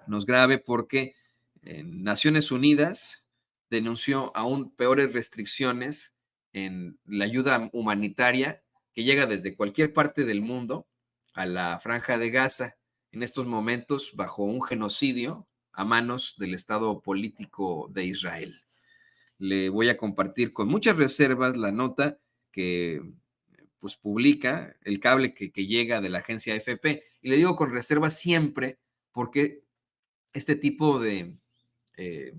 nos grave porque Naciones Unidas denunció aún peores restricciones en la ayuda humanitaria que llega desde cualquier parte del mundo a la Franja de Gaza en estos momentos bajo un genocidio a manos del Estado político de Israel. Le voy a compartir con muchas reservas la nota que pues publica el cable que llega de la agencia AFP. Y le digo con reservas siempre porque este tipo de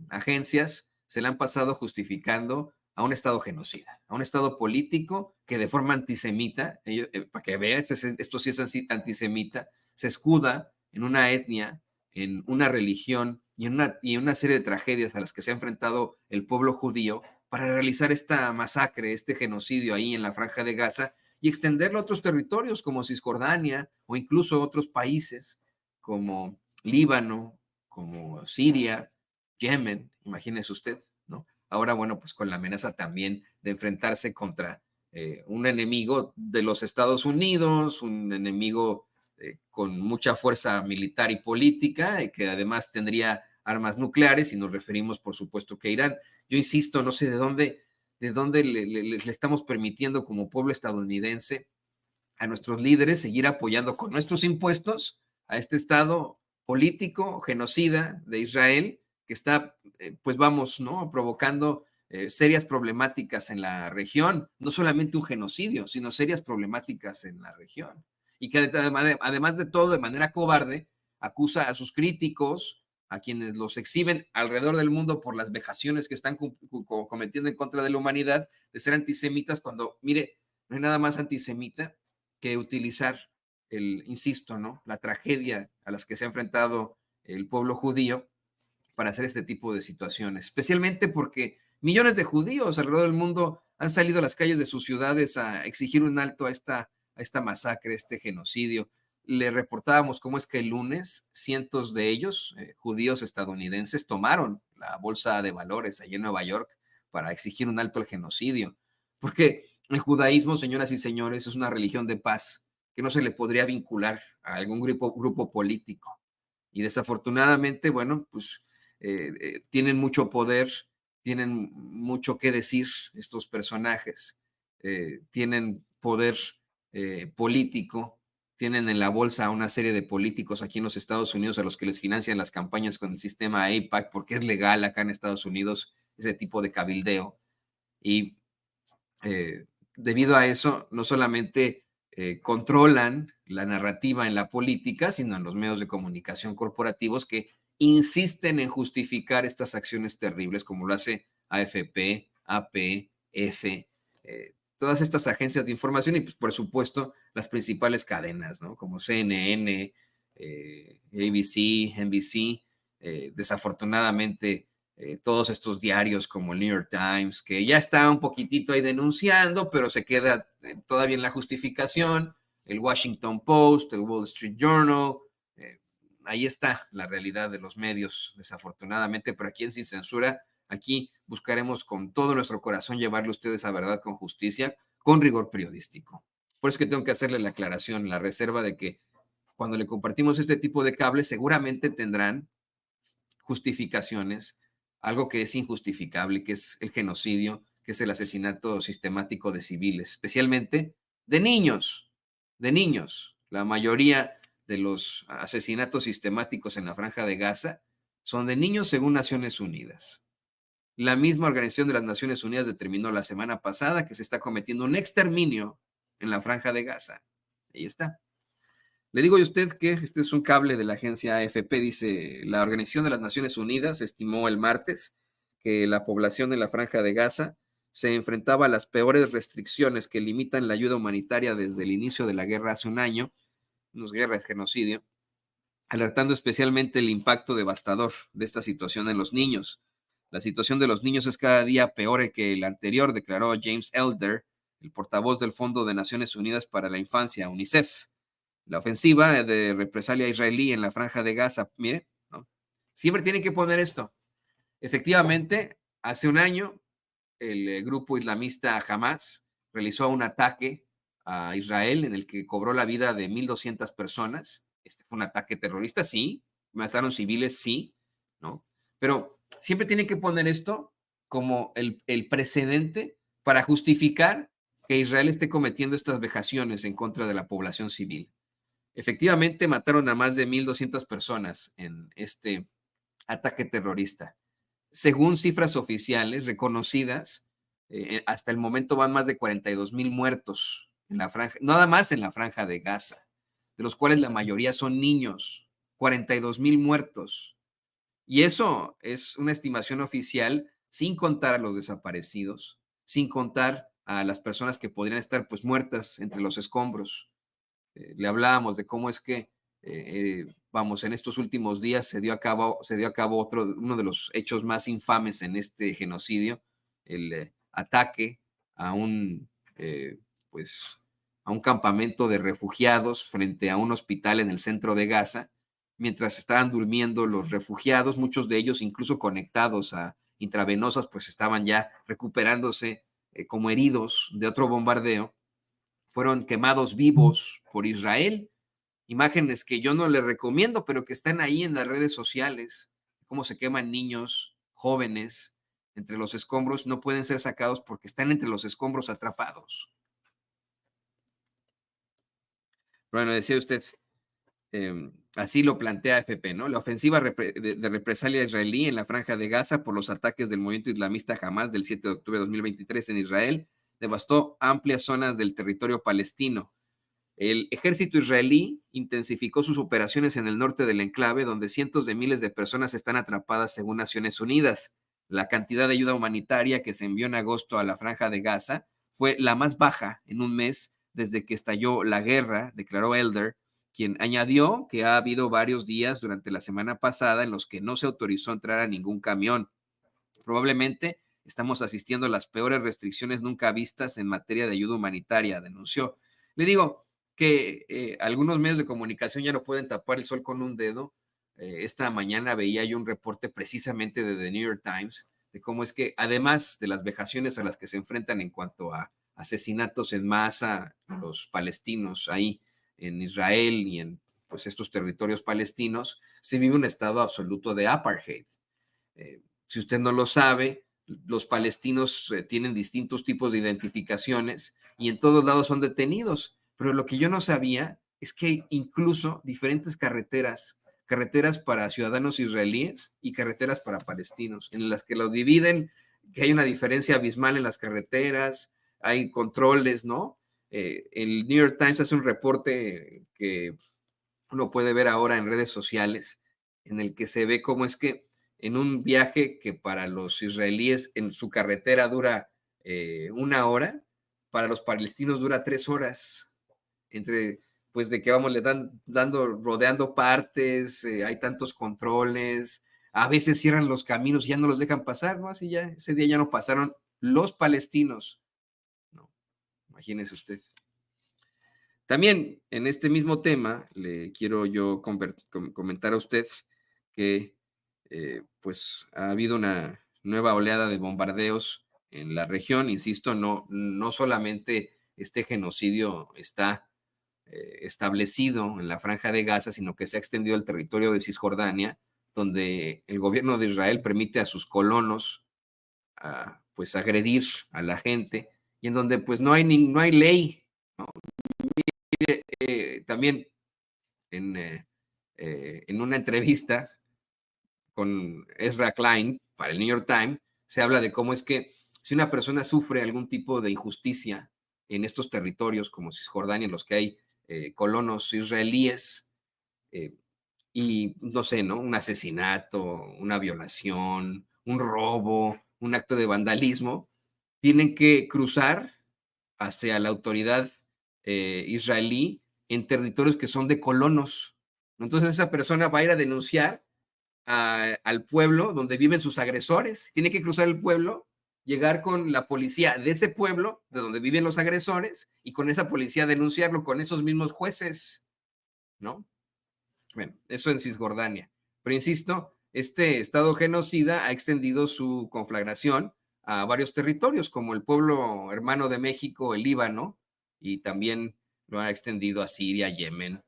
agencias se le han pasado justificando a un Estado genocida, a un Estado político que de forma antisemita, para que vean, esto sí es antisemita, se escuda en una etnia, en una religión y en una serie de tragedias a las que se ha enfrentado el pueblo judío para realizar esta masacre, este genocidio ahí en la Franja de Gaza y extenderlo a otros territorios como Cisjordania o incluso otros países como Líbano, como Siria, Yemen, imagínese usted, ¿no? Ahora, bueno, pues con la amenaza también de enfrentarse contra un enemigo de los Estados Unidos, un enemigo con mucha fuerza militar y política, y que además tendría armas nucleares, y nos referimos, por supuesto, que Irán. Yo insisto, no sé de dónde le estamos permitiendo como pueblo estadounidense a nuestros líderes seguir apoyando con nuestros impuestos a este Estado político, genocida de Israel, que está, pues vamos, ¿no? Provocando serias problemáticas en la región, no solamente un genocidio, sino serias problemáticas en la región. Y que además de todo, de manera cobarde, acusa a sus críticos, a quienes los exhiben alrededor del mundo por las vejaciones que están cometiendo en contra de la humanidad, de ser antisemitas, cuando, mire, no hay nada más antisemita que utilizar insisto, ¿no? La tragedia a las que se ha enfrentado el pueblo judío para hacer este tipo de situaciones, especialmente porque millones de judíos alrededor del mundo han salido a las calles de sus ciudades a exigir un alto a esta masacre, a este genocidio. Le reportábamos cómo es que el lunes cientos de ellos, judíos estadounidenses, tomaron la bolsa de valores allí en Nueva York para exigir un alto al genocidio. Porque el judaísmo, señoras y señores, es una religión de paz que no se le podría vincular a algún grupo político. Y desafortunadamente, bueno, pues tienen mucho poder, tienen mucho que decir estos personajes, tienen poder político, tienen en la bolsa una serie de políticos aquí en los Estados Unidos a los que les financian las campañas con el sistema AIPAC, porque es legal acá en Estados Unidos ese tipo de cabildeo. Y eh, debido a eso, no solamente controlan la narrativa en la política, sino en los medios de comunicación corporativos que insisten en justificar estas acciones terribles, como lo hace AFP, AP, F, todas estas agencias de información y, pues, por supuesto, las principales cadenas, ¿no? Como CNN, ABC, NBC, desafortunadamente todos estos diarios como el New York Times, que ya está un poquitito ahí denunciando, pero se queda todavía en la justificación, el Washington Post, el Wall Street Journal, eh, ahí está la realidad de los medios, desafortunadamente, pero aquí en Sin Censura, aquí buscaremos con todo nuestro corazón llevarle a ustedes a verdad con justicia, con rigor periodístico. Por eso es que tengo que hacerle la aclaración, la reserva de que cuando le compartimos este tipo de cables, seguramente tendrán justificaciones, algo que es injustificable, que es el genocidio, que es el asesinato sistemático de civiles, especialmente de niños, de niños. La mayoría de los asesinatos sistemáticos en la Franja de Gaza son de niños según Naciones Unidas. La misma Organización de las Naciones Unidas determinó la semana pasada que se está cometiendo un exterminio en la Franja de Gaza. Ahí está. Le digo a usted que este es un cable de la agencia AFP, dice, la Organización de las Naciones Unidas estimó el martes que la población de la Franja de Gaza se enfrentaba a las peores restricciones que limitan la ayuda humanitaria desde el inicio de la guerra hace un año, unos guerras de genocidio, alertando especialmente el impacto devastador de esta situación en los niños. La situación de los niños es cada día peor que el anterior, declaró James Elder, el portavoz del Fondo de Naciones Unidas para la Infancia, UNICEF. La ofensiva de represalia israelí en la Franja de Gaza, mire, ¿no? Siempre tienen que poner esto. Efectivamente, hace un año, el grupo islamista Hamas realizó un ataque a Israel en el que cobró la vida de 1,200 personas. Este fue un ataque terrorista, sí, mataron civiles, sí, ¿no? Pero siempre tienen que poner esto como el precedente para justificar que Israel esté cometiendo estas vejaciones en contra de la población civil. Efectivamente, mataron a más de 1,200 personas en este ataque terrorista. Según cifras oficiales reconocidas, hasta el momento van más de 42,000 muertos en la franja, nada más en la franja de Gaza, de los cuales la mayoría son niños. 42,000 muertos. Y eso es una estimación oficial sin contar a los desaparecidos, sin contar a las personas que podrían estar pues muertas entre los escombros. Le hablábamos de cómo es que, vamos, en estos últimos días se dio a cabo uno de los hechos más infames en este genocidio, el ataque a un, pues, a un campamento de refugiados frente a un hospital en el centro de Gaza, mientras estaban durmiendo los refugiados, muchos de ellos incluso conectados a intravenosas, pues estaban ya recuperándose como heridos de otro bombardeo, fueron quemados vivos por Israel. Imágenes que yo no les recomiendo, pero que están ahí en las redes sociales, cómo se queman niños, jóvenes, entre los escombros, no pueden ser sacados porque están entre los escombros atrapados. Bueno, decía usted, así lo plantea AFP, ¿no? La ofensiva de represalia israelí en la franja de Gaza por los ataques del movimiento islamista Hamas del 7 de octubre de 2023 en Israel devastó amplias zonas del territorio palestino. El ejército israelí intensificó sus operaciones en el norte del enclave, donde cientos de miles de personas están atrapadas según Naciones Unidas. La cantidad de ayuda humanitaria que se envió en agosto a la franja de Gaza fue la más baja en un mes desde que estalló la guerra, declaró Elder, quien añadió que ha habido varios días durante la semana pasada en los que no se autorizó entrar a ningún camión. Probablemente estamos asistiendo a las peores restricciones nunca vistas en materia de ayuda humanitaria, denunció. Le digo que algunos medios de comunicación ya no pueden tapar el sol con un dedo. Esta mañana veía yo un reporte precisamente de The New York Times de cómo es que, además de las vejaciones a las que se enfrentan en cuanto a asesinatos en masa, los palestinos ahí en Israel y en pues estos territorios palestinos, se vive un estado absoluto de apartheid. Si usted no lo sabe, los palestinos tienen distintos tipos de identificaciones y en todos lados son detenidos. Pero lo que yo no sabía es que hay incluso diferentes carreteras para ciudadanos israelíes y carreteras para palestinos, en las que los dividen, que hay una diferencia abismal en las carreteras, hay controles, ¿no? El New York Times hace un reporte que uno puede ver ahora en redes sociales, en el que se ve cómo es que en un viaje que para los israelíes en su carretera dura 1 hora, para los palestinos dura 3 horas. Entre, pues, de que vamos le dan dando, rodeando partes, hay tantos controles, a veces cierran los caminos y ya no los dejan pasar, ¿no? Así ya, ese día ya no pasaron los palestinos, ¿no? Imagínese usted. También en este mismo tema le quiero yo comentar a usted que pues ha habido una nueva oleada de bombardeos en la región. Insisto, no solamente este genocidio está establecido en la franja de Gaza, sino que se ha extendido al territorio de Cisjordania, donde el gobierno de Israel permite a sus colonos pues agredir a la gente y en donde pues no hay ley, ¿no? También en una entrevista con Ezra Klein para el New York Times, se habla de cómo es que si una persona sufre algún tipo de injusticia en estos territorios como Cisjordania, en los que hay colonos israelíes, eh, y no sé, ¿no? Un asesinato, una violación, un robo, un acto de vandalismo, tienen que cruzar hacia la autoridad israelí en territorios que son de colonos. Entonces esa persona va a ir a denunciar al pueblo donde viven sus agresores. Tiene que cruzar el pueblo, llegar con la policía de ese pueblo, de donde viven los agresores, y con esa policía denunciarlo con esos mismos jueces, ¿no? Bueno, eso en Cisjordania. Pero insisto, este Estado genocida ha extendido su conflagración a varios territorios, como el pueblo hermano de México, el Líbano, y también lo ha extendido a Siria, Yemen,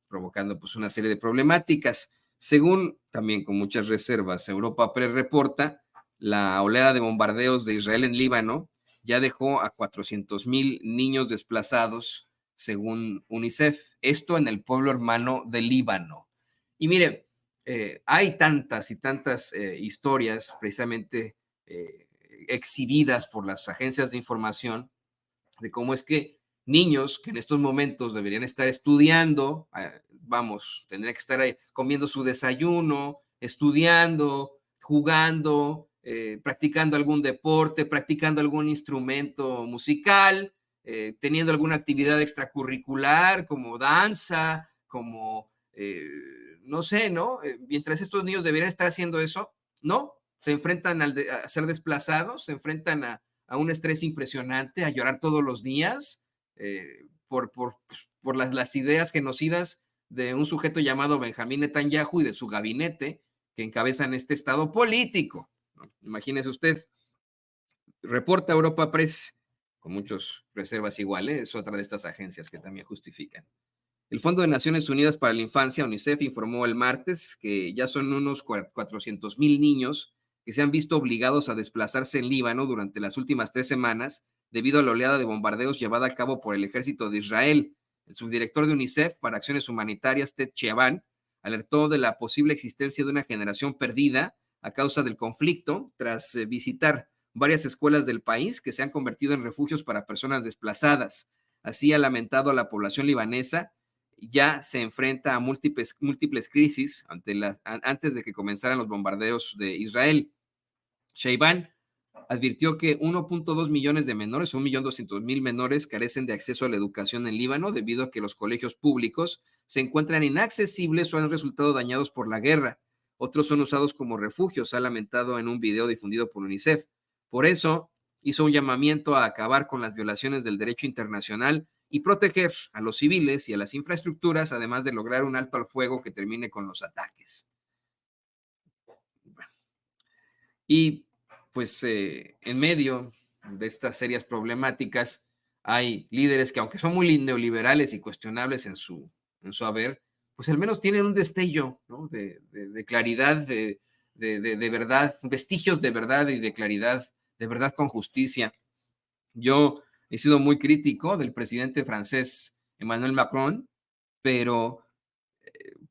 provocando pues una serie de problemáticas. Según, también con muchas reservas, Europa Press reporta, la oleada de bombardeos de Israel en Líbano ya dejó a 400,000 niños desplazados, según UNICEF. Esto en el pueblo hermano de Líbano. Y mire, hay tantas y tantas historias precisamente exhibidas por las agencias de información de cómo es que niños que en estos momentos deberían estar estudiando, vamos, tendrían que estar ahí comiendo su desayuno, estudiando, jugando, practicando algún deporte, practicando algún instrumento musical, teniendo alguna actividad extracurricular como danza, como, no sé, ¿no? Mientras estos niños deberían estar haciendo eso, ¿no? Se enfrentan a ser desplazados, se enfrentan a un estrés impresionante, a llorar todos los días por las ideas genocidas de un sujeto llamado Benjamín Netanyahu y de su gabinete que encabezan este estado político, ¿no? Imagínese usted, reporta Europa Press, con muchas reservas iguales, es otra de estas agencias que también justifican. El Fondo de Naciones Unidas para la Infancia, UNICEF, informó el martes que ya son unos 400,000 niños que se han visto obligados a desplazarse en Líbano durante las últimas 3 semanas debido a la oleada de bombardeos llevada a cabo por el ejército de Israel. El subdirector de UNICEF para Acciones Humanitarias, Ted Chiaban, alertó de la posible existencia de una generación perdida a causa del conflicto tras visitar varias escuelas del país que se han convertido en refugios para personas desplazadas. Así ha lamentado a la población libanesa ya se enfrenta a múltiples crisis antes de que comenzaran los bombardeos de Israel. Sheiban advirtió que 1.2 millones de menores, 1.200.000 menores, carecen de acceso a la educación en Líbano debido a que los colegios públicos se encuentran inaccesibles o han resultado dañados por la guerra. Otros son usados como refugios, ha lamentado en un video difundido por UNICEF. Por eso, hizo un llamamiento a acabar con las violaciones del derecho internacional y proteger a los civiles y a las infraestructuras, además de lograr un alto al fuego que termine con los ataques. Y pues en medio de estas serias problemáticas hay líderes que aunque son muy neoliberales y cuestionables en su haber, pues al menos tienen un destello, ¿no? de claridad, de verdad, vestigios de verdad y de verdad con justicia. Yo he sido muy crítico del presidente francés Emmanuel Macron, pero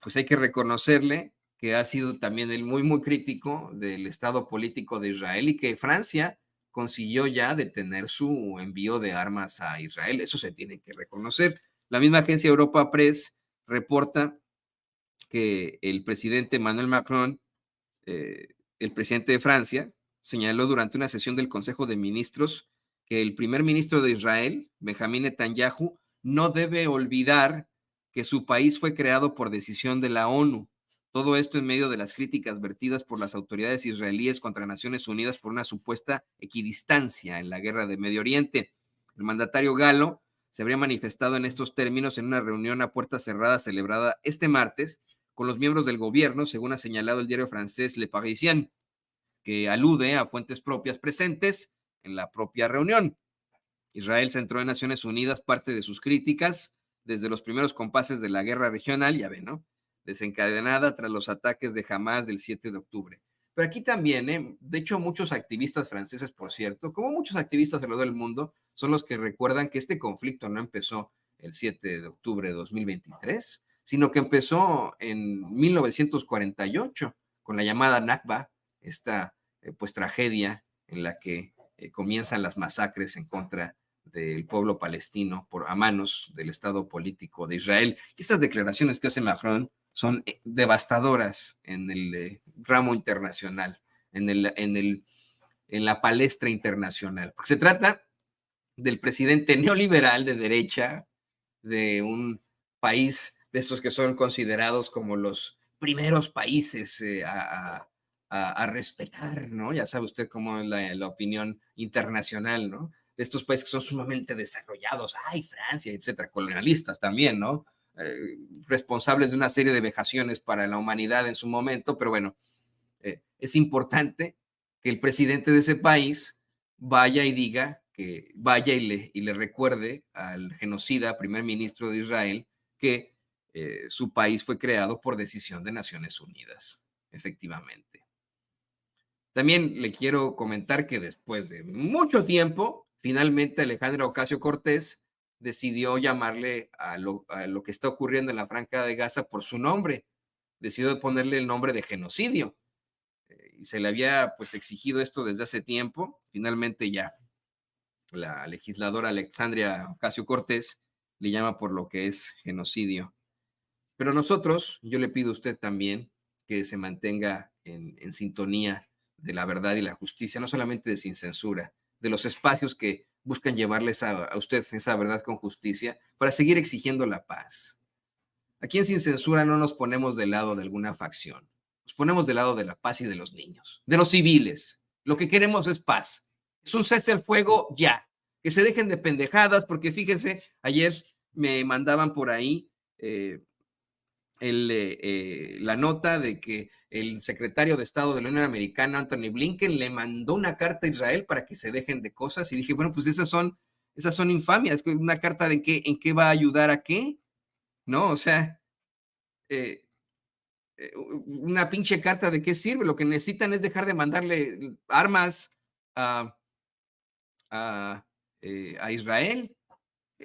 pues hay que reconocerle que ha sido también él muy, muy crítico del estado político de Israel y que Francia consiguió ya detener su envío de armas a Israel. Eso se tiene que reconocer. La misma agencia Europa Press reporta que el presidente Emmanuel Macron, el presidente de Francia, señaló durante una sesión del Consejo de Ministros que el primer ministro de Israel, Benjamín Netanyahu, no debe olvidar que su país fue creado por decisión de la ONU. Todo esto en medio de las críticas vertidas por las autoridades israelíes contra Naciones Unidas por una supuesta equidistancia en la guerra de Medio Oriente. El mandatario galo se habría manifestado en estos términos en una reunión a puerta cerrada celebrada este martes con los miembros del gobierno, según ha señalado el diario francés Le Parisien, que alude a fuentes propias presentes en la propia reunión. Israel centró en Naciones Unidas parte de sus críticas desde los primeros compases de la guerra regional, ya ven, ¿no? Desencadenada tras los ataques de Hamas del 7 de octubre. Pero aquí también, de hecho, muchos activistas franceses, por cierto, como muchos activistas alrededor del mundo, son los que recuerdan que este conflicto no empezó el 7 de octubre de 2023, sino que empezó en 1948 con la llamada Nakba, esta pues tragedia en la que comienzan las masacres en contra del pueblo palestino a manos del Estado político de Israel. Y estas declaraciones que hace Macron son devastadoras en el ramo internacional, en la palestra internacional, porque se trata del presidente neoliberal de derecha de un país de estos que son considerados como los primeros países a respetar, ¿no? Ya sabe usted cómo es la opinión internacional, ¿no? De estos países que son sumamente desarrollados, ay, Francia, etcétera, colonialistas también, ¿no? Responsables de una serie de vejaciones para la humanidad en su momento, pero bueno, es importante que el presidente de ese país vaya y diga, que vaya y le recuerde al genocida primer ministro de Israel que su país fue creado por decisión de Naciones Unidas, efectivamente. También le quiero comentar que después de mucho tiempo, finalmente Alejandro Ocasio-Cortez decidió llamarle a lo que está ocurriendo en la Franja de Gaza por su nombre. Decidió ponerle el nombre de genocidio. Y se le había pues exigido esto desde hace tiempo. Finalmente ya la legisladora Alexandria Ocasio-Cortez le llama por lo que es genocidio. Pero nosotros, yo le pido a usted también que se mantenga en sintonía de la verdad y la justicia, no solamente de Sin Censura, de los espacios que buscan llevarles a usted esa verdad con justicia para seguir exigiendo la paz. Aquí en Sin Censura no nos ponemos del lado de alguna facción, nos ponemos del lado de la paz y de los niños, de los civiles. Lo que queremos es paz. Es un cese al fuego ya, que se dejen de pendejadas, porque fíjense, ayer me mandaban por ahí la nota de que el secretario de Estado de la Unión Americana, Anthony Blinken, le mandó una carta a Israel para que se dejen de cosas y dije, bueno, pues esas son infamias, una carta de en qué va a ayudar a qué, ¿no? O sea, eh, una pinche carta de qué sirve, lo que necesitan es dejar de mandarle armas a, a Israel.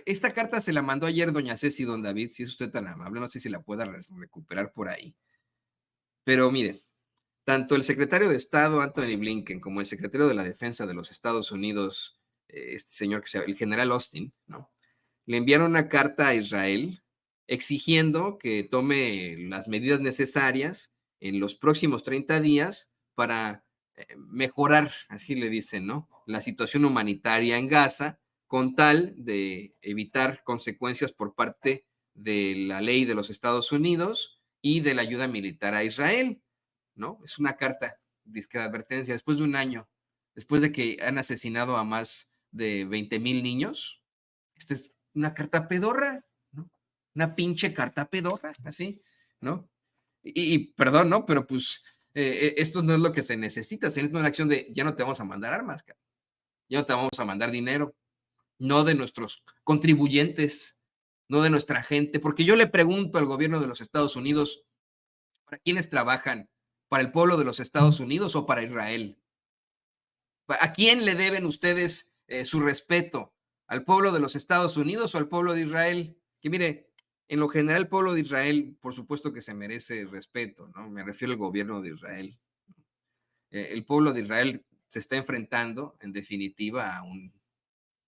Esta carta se la mandó ayer doña Ceci, don David, si es usted tan amable, no sé si la pueda recuperar por ahí. Pero mire, tanto el secretario de Estado, Anthony Blinken, como el secretario de la Defensa de los Estados Unidos, este señor que se llama el general Austin, ¿no? Le enviaron una carta a Israel exigiendo que tome las medidas necesarias en los próximos 30 días para mejorar, así le dicen, ¿no? La situación humanitaria en Gaza, con tal de evitar consecuencias por parte de la ley de los Estados Unidos y de la ayuda militar a Israel, ¿no? Es una carta de advertencia después de un año, después de que han asesinado a más de 20,000 niños. Esta es una carta pedorra, ¿no? Una pinche carta pedorra, así, ¿no? Perdón, ¿no? Pero pues esto no es lo que se necesita, se necesita una acción de ya no te vamos a mandar armas, ya no te vamos a mandar dinero, no de nuestros contribuyentes, no de nuestra gente, porque yo le pregunto al gobierno de los Estados Unidos, ¿para quiénes trabajan? ¿Para el pueblo de los Estados Unidos o para Israel? ¿A quién le deben ustedes su respeto? ¿Al pueblo de los Estados Unidos o al pueblo de Israel? Que mire, en lo general el pueblo de Israel, por supuesto que se merece respeto, ¿no? Me refiero al gobierno de Israel. El pueblo de Israel se está enfrentando, en definitiva,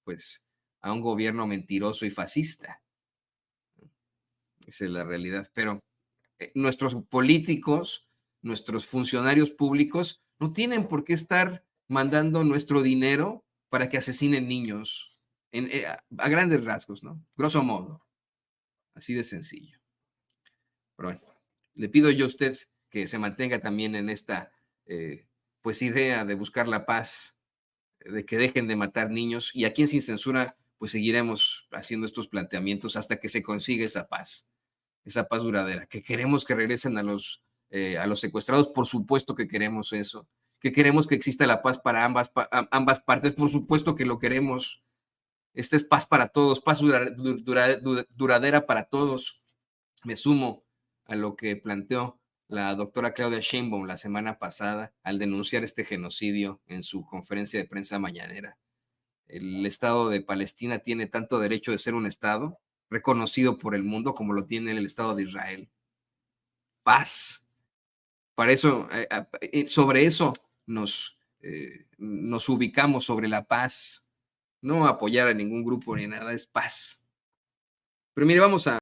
pues, a un gobierno mentiroso y fascista. Esa es la realidad. Pero nuestros políticos, nuestros funcionarios públicos, no tienen por qué estar mandando nuestro dinero para que asesinen niños, a grandes rasgos, ¿no? Grosso modo, así de sencillo. Pero bueno, le pido yo a usted que se mantenga también en esta, pues, idea de buscar la paz, de que dejen de matar niños, y aquí en Sin Censura, pues seguiremos haciendo estos planteamientos hasta que se consiga esa paz duradera, que queremos que regresen a los secuestrados, por supuesto que queremos eso, que queremos que exista la paz para ambas partes, por supuesto que lo queremos. Esta es paz para todos, paz duradera para todos. Me sumo a lo que planteó la doctora Claudia Sheinbaum la semana pasada al denunciar este genocidio en su conferencia de prensa mañanera. El Estado de Palestina tiene tanto derecho de ser un Estado reconocido por el mundo como lo tiene el Estado de Israel. Paz. Para eso, sobre eso nos ubicamos, sobre la paz. No apoyar a ningún grupo ni nada, es paz. Pero mire, vamos a